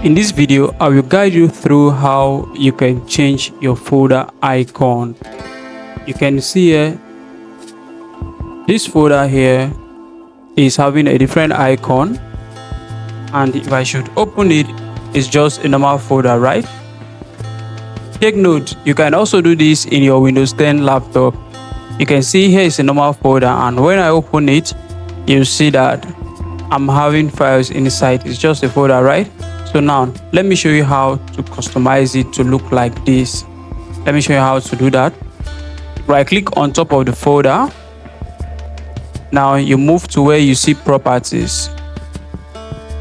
In this video, I will guide you through how you can change your folder icon. You can see here, this folder here is having a different icon, and if I should open it, it's just a normal folder, right? Take note, you can also do this in your Windows 10 laptop. You can see here is a normal folder, and when I open it, you see that I'm having files inside. It's just a folder, right? So now let me show you how to customize it to look like this. Let me show you how to do that. Right click on top of the folder. Now you move to where you see properties.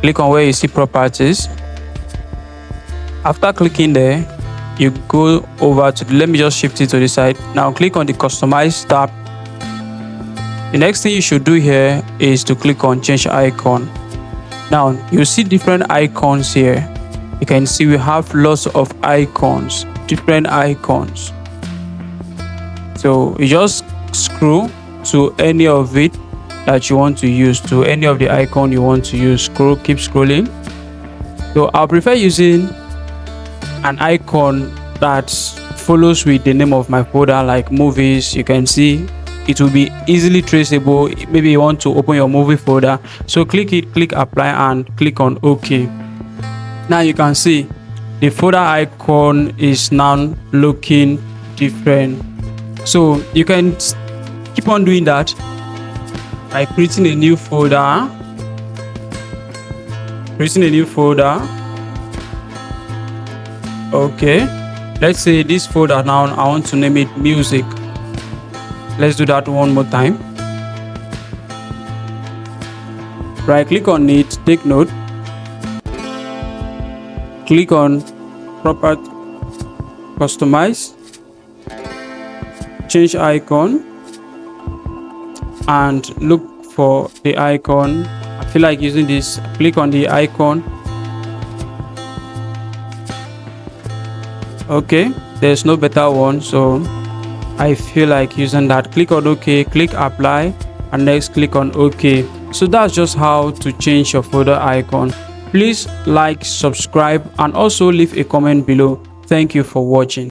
Click on where you see properties. After clicking there, you go over to let me just shift it to the side. Now click on the customize tab. The next thing you should do here is to click on change icon. Now you see different icons here. You can see we have lots of icons, different icons. So you just scroll to any of it that you want to use, to any of the icon you want to use. Scroll, keep scrolling. So I prefer using an icon that follows with the name of my folder, like movies. You can see it will be easily traceable. Maybe you want to open your movie folder, so click it, click apply, and click on OK. Now you can see the folder icon is now looking different. So you can keep on doing that by creating a new folder. Okay, let's say this folder now I want to name it music. Let's do that one more time. Right click on it, take note, click on property, customize, change icon, and look for the icon. I feel like using this. Click on the icon. Okay, there's no better one, so I feel like using that. Click on OK, click apply, and next click on OK. So that's just how to change your folder icon. Please like, subscribe, and also leave a comment below. Thank you for watching.